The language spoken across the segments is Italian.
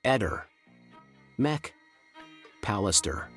Eder, Mech, Pallister.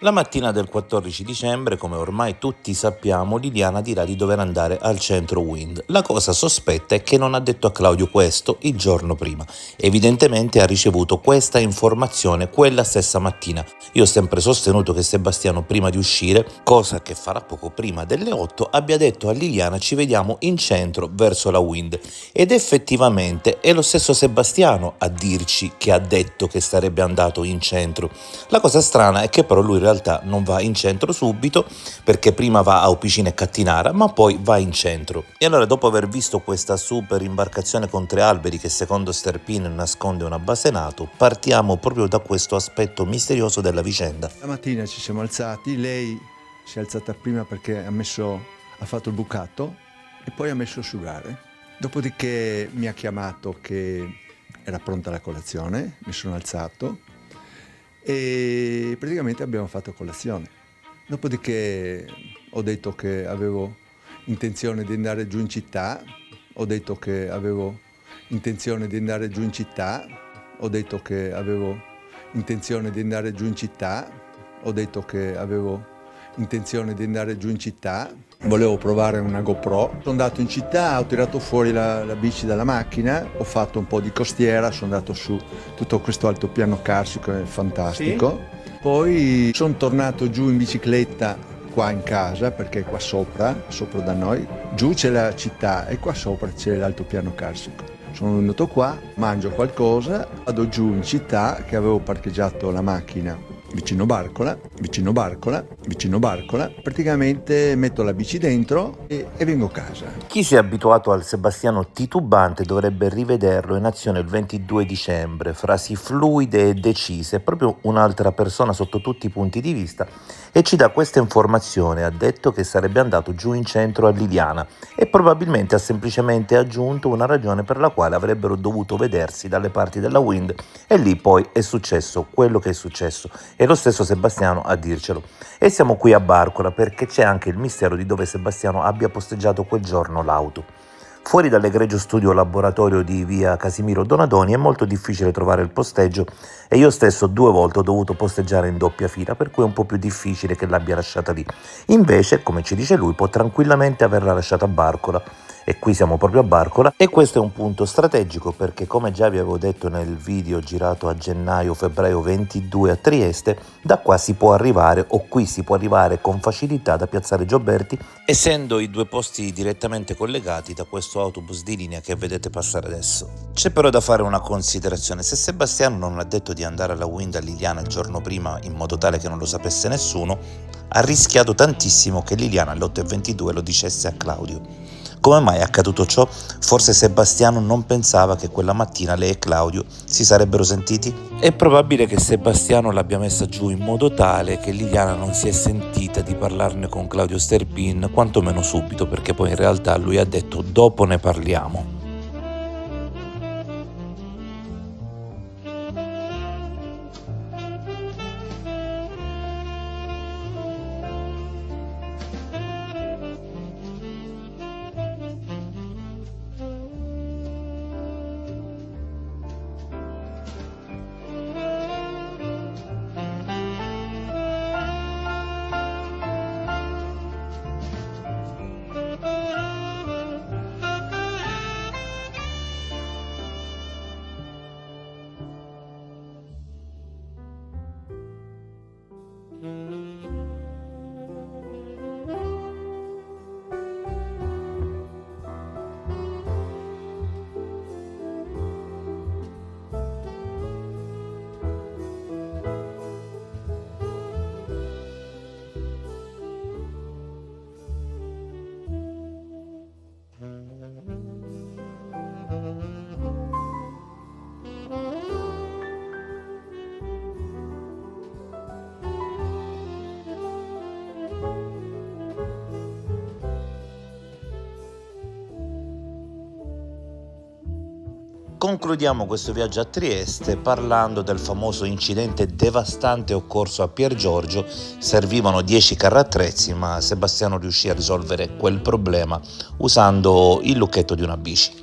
La mattina del 14 dicembre, come ormai tutti sappiamo, Liliana dirà di dover andare al centro Wind. La cosa sospetta è che non ha detto a Claudio questo il giorno prima. Evidentemente ha ricevuto questa informazione quella stessa mattina. Io ho sempre sostenuto che Sebastiano, prima di uscire, cosa che farà poco prima delle 8, abbia detto a Liliana ci vediamo in centro verso la Wind. Ed effettivamente è lo stesso Sebastiano a dirci che ha detto che sarebbe andato in centro. La cosa strana è che però lui in realtà non va in centro subito, perché prima va a Opicina e Cattinara, ma poi va in centro. E allora, dopo aver visto questa super imbarcazione con 3 alberi che secondo Sterpin nasconde una base NATO, partiamo proprio da questo aspetto misterioso della vicenda. La mattina ci siamo alzati, lei si è alzata prima perché ha fatto il bucato e poi ha messo a asciugare. Dopodiché mi ha chiamato che era pronta la colazione, mi sono alzato e praticamente abbiamo fatto colazione. Dopodiché ho detto che avevo intenzione di andare giù in città, ho detto che avevo intenzione di andare giù in città, ho detto che avevo intenzione di andare giù in città, ho detto che avevo intenzione di andare giù in città, volevo provare una GoPro. Sono andato in città, ho tirato fuori la bici dalla macchina, ho fatto un po' di costiera, sono andato su tutto questo altopiano carsico, è fantastico. Sì. Poi sono tornato giù in bicicletta qua in casa, perché qua sopra da noi, giù c'è la città e qua sopra c'è l'altopiano carsico. Sono venuto qua, mangio qualcosa, vado giù in città che avevo parcheggiato la macchina vicino Barcola, praticamente metto la bici dentro e vengo a casa. Chi si è abituato al Sebastiano titubante dovrebbe rivederlo in azione il 22 dicembre, frasi fluide e decise, proprio un'altra persona sotto tutti i punti di vista, e ci dà questa informazione. Ha detto che sarebbe andato giù in centro a Liliana e probabilmente ha semplicemente aggiunto una ragione per la quale avrebbero dovuto vedersi dalle parti della Wind, e lì poi è successo quello che è successo. È lo stesso Sebastiano a dircelo. E siamo qui a Barcola perché c'è anche il mistero di dove Sebastiano abbia posteggiato quel giorno l'auto. Fuori dall'egregio studio laboratorio di via Casimiro Donadoni è molto difficile trovare il posteggio e io stesso 2 volte ho dovuto posteggiare in doppia fila, per cui è un po' più difficile che l'abbia lasciata lì. Invece, come ci dice lui, può tranquillamente averla lasciata a Barcola. E qui siamo proprio a Barcola, e questo è un punto strategico perché, come già vi avevo detto nel video girato a gennaio-febbraio 22 a Trieste, da qua si può arrivare, o qui si può arrivare con facilità da piazzale Gioberti, essendo i 2 posti direttamente collegati da questo autobus di linea che vedete passare adesso. C'è però da fare una considerazione: se Sebastiano non ha detto di andare alla Wind a Liliana il giorno prima in modo tale che non lo sapesse nessuno, ha rischiato tantissimo che Liliana alle 8:22 lo dicesse a Claudio. Come mai è accaduto ciò? Forse Sebastiano non pensava che quella mattina lei e Claudio si sarebbero sentiti? È probabile che Sebastiano l'abbia messa giù in modo tale che Liliana non si è sentita di parlarne con Claudio Sterpin, quantomeno subito, perché poi in realtà lui ha detto dopo ne parliamo. Concludiamo questo viaggio a Trieste parlando del famoso incidente devastante occorso a Piergiorgio. Servivano 10 carrattrezzi, ma Sebastiano riuscì a risolvere quel problema usando il lucchetto di una bici.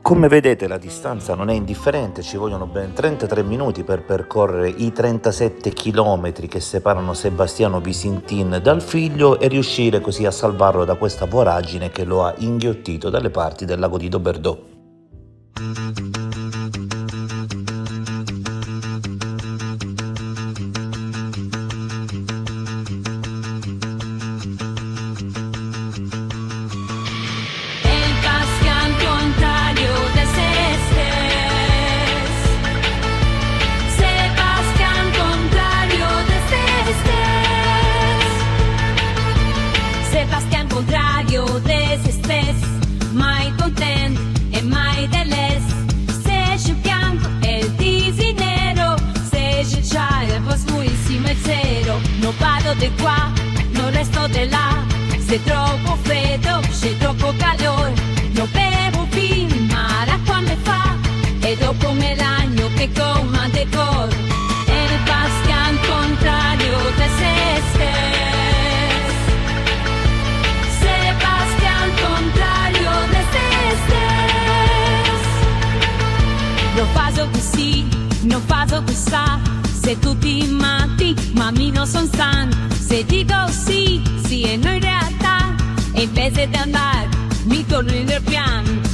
Come vedete la distanza non è indifferente, ci vogliono ben 33 minuti per percorrere i 37 chilometri che separano Sebastiano Visintin dal figlio e riuscire così a salvarlo da questa voragine che lo ha inghiottito dalle parti del lago di Doberdò. No vado de qua, no resto de là. Se troppo freddo, se troppo calor. No bevo fin, ma l'acqua me fa. E dopo me l'agno che coma de cor. El Bastian contrario de Sestes. Sebastián contrario de Sestes. Non faccio così, non faccio questa. Se tutti matti, ma mi non son san. Se dico sì, sì e no in realtà. E invece di andare, mi torno nel piano.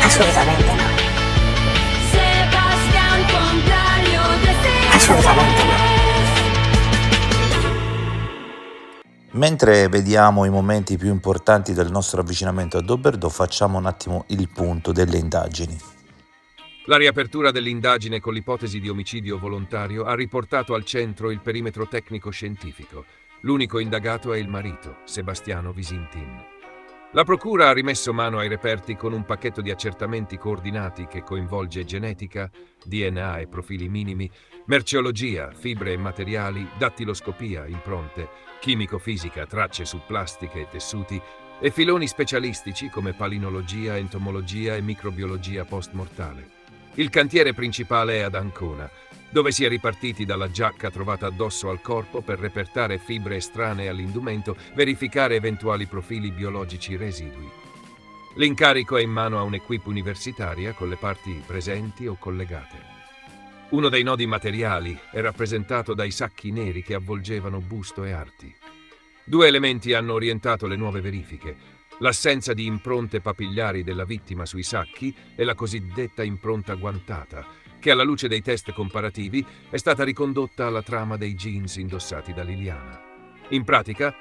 Assolutamente no. Sebastián contrario de Sestes. Assolutamente no. Mentre vediamo i momenti più importanti del nostro avvicinamento a Doberdò, facciamo un attimo il punto delle indagini. La riapertura dell'indagine con l'ipotesi di omicidio volontario ha riportato al centro il perimetro tecnico-scientifico. L'unico indagato è il marito, Sebastiano Visintin. La procura ha rimesso mano ai reperti con un pacchetto di accertamenti coordinati che coinvolge genetica, DNA e profili minimi, merceologia, fibre e materiali, dattiloscopia, impronte, chimico-fisica, tracce su plastiche e tessuti e filoni specialistici come palinologia, entomologia e microbiologia post-mortale. Il cantiere principale è ad Ancona, dove si è ripartiti dalla giacca trovata addosso al corpo per repertare fibre estranee all'indumento, verificare eventuali profili biologici residui. L'incarico è in mano a un'equipe universitaria con le parti presenti o collegate. Uno dei nodi materiali è rappresentato dai sacchi neri che avvolgevano busto e arti. Due elementi hanno orientato le nuove verifiche: l'assenza di impronte papigliari della vittima sui sacchi e la cosiddetta impronta guantata, che alla luce dei test comparativi è stata ricondotta alla trama dei jeans indossati da Liliana. In pratica,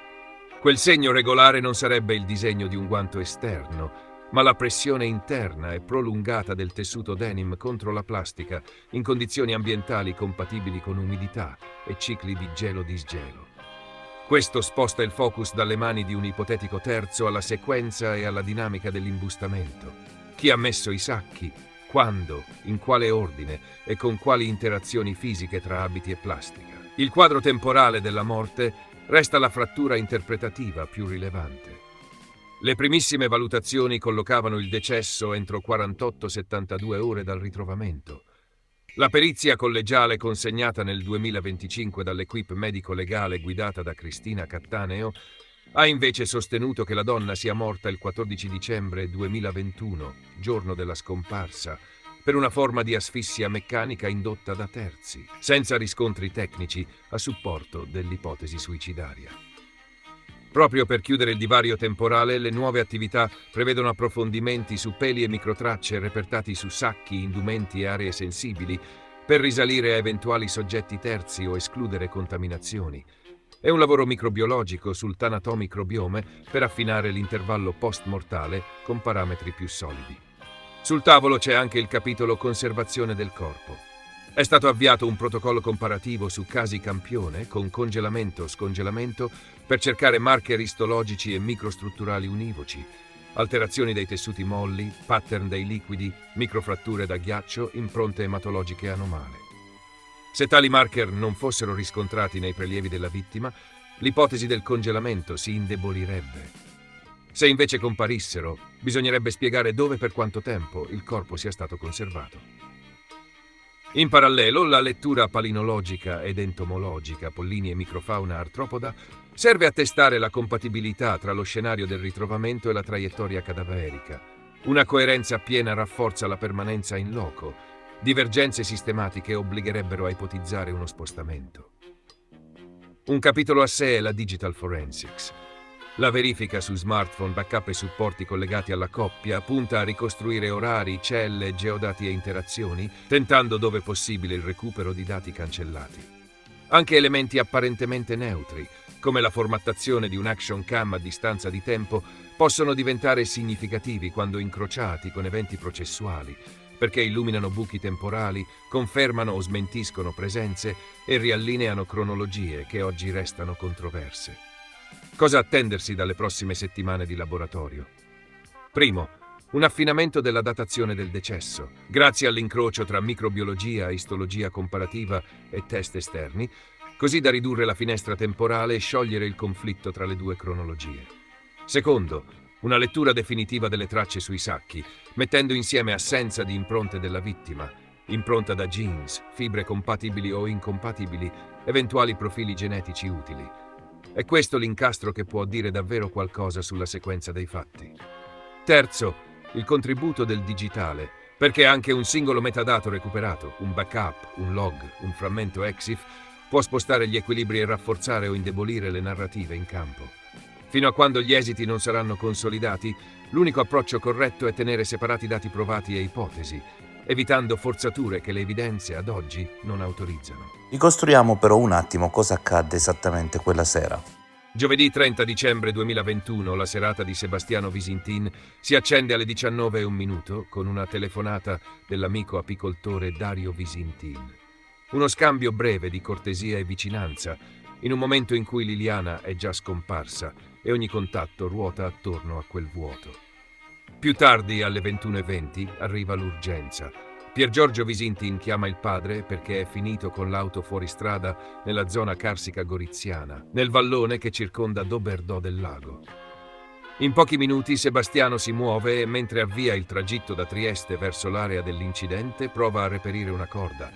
quel segno regolare non sarebbe il disegno di un guanto esterno, ma la pressione interna e prolungata del tessuto denim contro la plastica in condizioni ambientali compatibili con umidità e cicli di gelo-disgelo. Questo sposta il focus dalle mani di un ipotetico terzo alla sequenza e alla dinamica dell'imbustamento. Chi ha messo i sacchi? Quando, in quale ordine e con quali interazioni fisiche tra abiti e plastica. Il quadro temporale della morte resta la frattura interpretativa più rilevante. Le primissime valutazioni collocavano il decesso entro 48-72 ore dal ritrovamento. La perizia collegiale consegnata nel 2025 dall'equipe medico-legale guidata da Cristina Cattaneo ha invece sostenuto che la donna sia morta il 14 dicembre 2021, giorno della scomparsa, per una forma di asfissia meccanica indotta da terzi, senza riscontri tecnici a supporto dell'ipotesi suicidaria. Proprio per chiudere il divario temporale, le nuove attività prevedono approfondimenti su peli e microtracce repertati su sacchi, indumenti e aree sensibili, per risalire a eventuali soggetti terzi o escludere contaminazioni. È un lavoro microbiologico sul tanatomicrobiome per affinare l'intervallo post-mortale con parametri più solidi. Sul tavolo c'è anche il capitolo conservazione del corpo. È stato avviato un protocollo comparativo su casi campione con congelamento-scongelamento per cercare marker istologici e microstrutturali univoci, alterazioni dei tessuti molli, pattern dei liquidi, microfratture da ghiaccio, impronte ematologiche anomale. Se tali marker non fossero riscontrati nei prelievi della vittima, l'ipotesi del congelamento si indebolirebbe. Se invece comparissero, bisognerebbe spiegare dove e per quanto tempo il corpo sia stato conservato. In parallelo, la lettura palinologica ed entomologica, pollini e microfauna artropoda, serve a testare la compatibilità tra lo scenario del ritrovamento e la traiettoria cadaverica. Una coerenza piena rafforza la permanenza in loco. Divergenze sistematiche obbligherebbero a ipotizzare uno spostamento. Un capitolo a sé è la Digital Forensics. La verifica su smartphone, backup e supporti collegati alla coppia punta a ricostruire orari, celle, geodati e interazioni, tentando dove possibile il recupero di dati cancellati. Anche elementi apparentemente neutri, come la formattazione di un action cam a distanza di tempo, possono diventare significativi quando incrociati con eventi processuali, perché illuminano buchi temporali, confermano o smentiscono presenze e riallineano cronologie che oggi restano controverse. Cosa attendersi dalle prossime settimane di laboratorio? Primo, un affinamento della datazione del decesso, grazie all'incrocio tra microbiologia, istologia comparativa e test esterni, così da ridurre la finestra temporale e sciogliere il conflitto tra le due cronologie. Secondo, una lettura definitiva delle tracce sui sacchi, mettendo insieme assenza di impronte della vittima, impronta da genes, fibre compatibili o incompatibili, eventuali profili genetici utili. È questo l'incastro che può dire davvero qualcosa sulla sequenza dei fatti. Terzo, il contributo del digitale, perché anche un singolo metadato recuperato, un backup, un log, un frammento EXIF, può spostare gli equilibri e rafforzare o indebolire le narrative in campo. Fino a quando gli esiti non saranno consolidati, l'unico approccio corretto è tenere separati dati provati e ipotesi, evitando forzature che le evidenze ad oggi non autorizzano. Ricostruiamo però un attimo cosa accadde esattamente quella sera. Giovedì 30 dicembre 2021, la serata di Sebastiano Visintin si accende alle 19:01 con una telefonata dell'amico apicoltore Dario Visintin. Uno scambio breve di cortesia e vicinanza, in un momento in cui Liliana è già scomparsa e ogni contatto ruota attorno a quel vuoto. Più tardi, alle 21:20, arriva l'urgenza. Pier Giorgio Visintin chiama il padre perché è finito con l'auto fuori strada nella zona carsica goriziana, nel vallone che circonda Doberdò del Lago. In pochi minuti Sebastiano si muove e mentre avvia il tragitto da Trieste verso l'area dell'incidente prova a reperire una corda.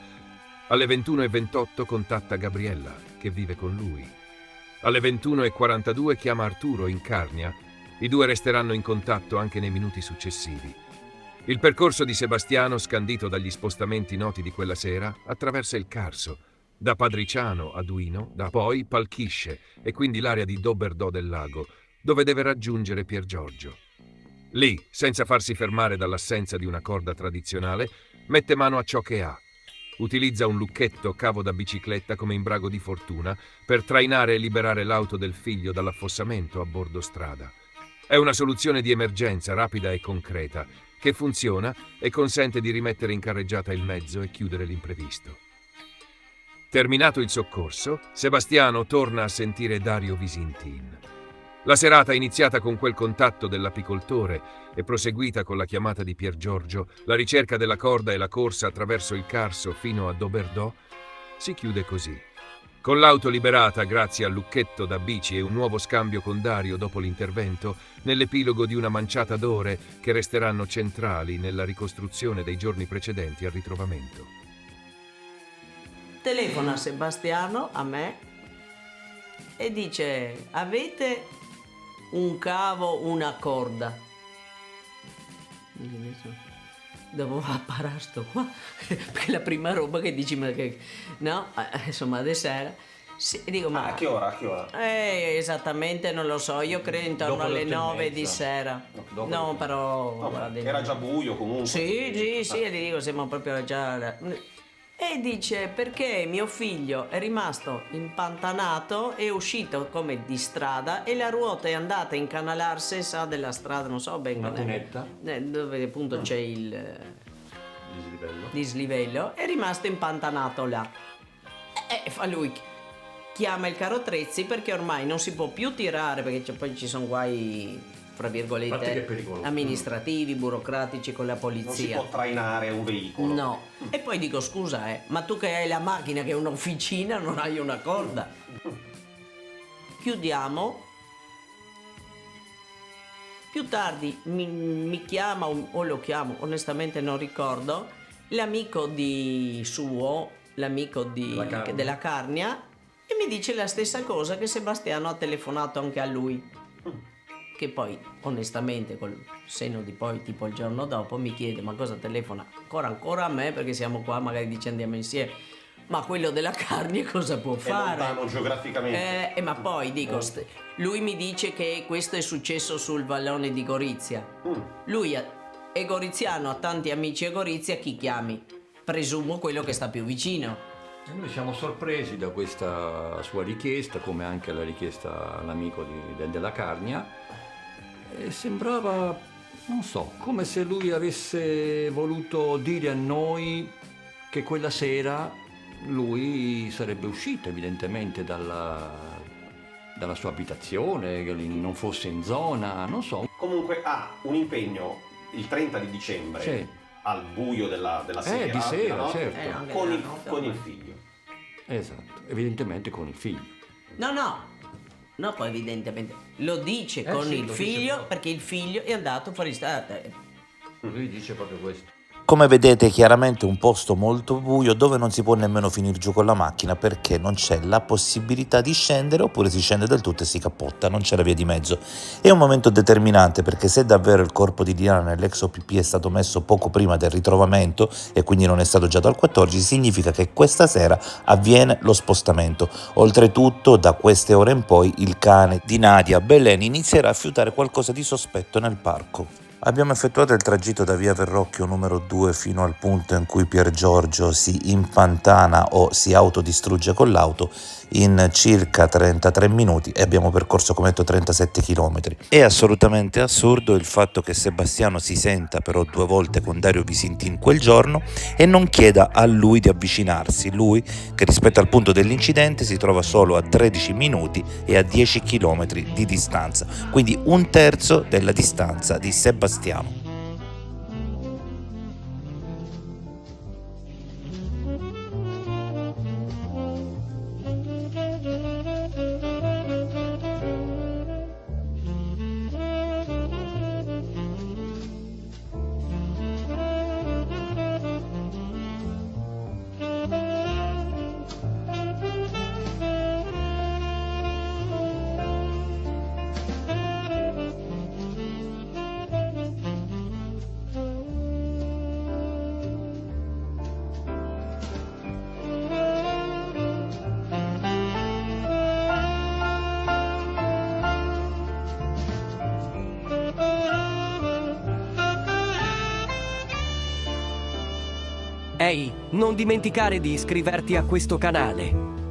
Alle 21:28 contatta Gabriella, che vive con lui. Alle 21:42 chiama Arturo in Carnia. I due resteranno in contatto anche nei minuti successivi. Il percorso di Sebastiano, scandito dagli spostamenti noti di quella sera, attraversa il Carso, da Padriciano a Duino, da poi Palchisce e quindi l'area di Doberdò del Lago, dove deve raggiungere Pier Giorgio. Lì, senza farsi fermare dall'assenza di una corda tradizionale, mette mano a ciò che ha. Utilizza un lucchetto cavo da bicicletta come imbrago di fortuna per trainare e liberare l'auto del figlio dall'affossamento a bordo strada. È una soluzione di emergenza rapida e concreta, che funziona e consente di rimettere in carreggiata il mezzo e chiudere l'imprevisto. Terminato il soccorso, Sebastiano torna a sentire Dario Visintin. La serata, iniziata con quel contatto dell'apicoltore e proseguita con la chiamata di Pier Giorgio, la ricerca della corda e la corsa attraverso il Carso fino a Doberdò, si chiude così. Con l'auto liberata grazie al lucchetto da bici e un nuovo scambio con Dario dopo l'intervento, nell'epilogo di una manciata d'ore che resteranno centrali nella ricostruzione dei giorni precedenti al ritrovamento. Telefona Sebastiano a me e dice: avete un cavo, una corda? Devo parare sto qua perché la prima roba che dici, ma che no, insomma di sera sì, dico, ma a che ora? esattamente non lo so, io credo intorno Dopo alle le 9 di sera. No, però Vabbè, era già buio comunque. sì, e gli dico siamo proprio già. E dice perché mio figlio è rimasto impantanato, è uscito come di strada e la ruota è andata a incanalarsi, sa della strada, non so ben Una qual è. cunetta? Dove appunto c'è il di slivello, è rimasto impantanato là. E fa lui, chiama il carrozzi perché ormai non si può più tirare, perché poi ci sono guai, fra virgolette, amministrativi, burocratici con la polizia. Non si può trainare un veicolo. No. E poi dico, scusa, ma tu che hai la macchina che è un'officina non hai una corda? Chiudiamo. Più tardi mi chiama o lo chiamo, onestamente non ricordo, l'amico della Carnia, e mi dice la stessa cosa, che Sebastiano ha telefonato anche a lui. Che poi, onestamente, col senno di poi, tipo il giorno dopo, mi chiede: ma cosa telefona ancora a me, perché siamo qua, magari dici andiamo insieme. Ma quello della Carnia cosa può fare? È lontano geograficamente. Ma poi dico, lui mi dice che questo è successo sul vallone di Gorizia. Lui è goriziano, ha tanti amici a Gorizia, chi chiami? Presumo quello che sta più vicino. E noi siamo sorpresi da questa sua richiesta, come anche la richiesta all'amico della Carnia. E sembrava, non so, come se lui avesse voluto dire a noi che quella sera lui sarebbe uscito evidentemente dalla sua abitazione, che non fosse in zona, non so. Comunque ha un impegno il 30 di dicembre, sì, al buio della sera, di sera, no? certo. Con il figlio. Esatto, evidentemente con il figlio. No, poi evidentemente lo dice con il figlio, perché il figlio è andato fuori strada. Lui dice proprio questo. Come vedete, chiaramente un posto molto buio dove non si può nemmeno finire giù con la macchina perché non c'è la possibilità di scendere, oppure si scende del tutto e si cappotta, non c'è la via di mezzo. È un momento determinante, perché se davvero il corpo di Diana nell'ex OPP è stato messo poco prima del ritrovamento e quindi non è stato già dal 14, significa che questa sera avviene lo spostamento. Oltretutto, da queste ore in poi il cane di Nadia Belen inizierà a fiutare qualcosa di sospetto nel parco. Abbiamo effettuato il tragitto da via Verrocchio numero 2 fino al punto in cui Pier Giorgio si impantana o si autodistrugge con l'auto in circa 33 minuti e abbiamo percorso, come detto, 37 km. È assolutamente assurdo il fatto che Sebastiano si senta però 2 volte con Dario Visintin quel giorno e non chieda a lui di avvicinarsi, lui che rispetto al punto dell'incidente si trova solo a 13 minuti e a 10 km di distanza, quindi 1/3 della distanza di Sebastiano. Ehi, non dimenticare di iscriverti a questo canale.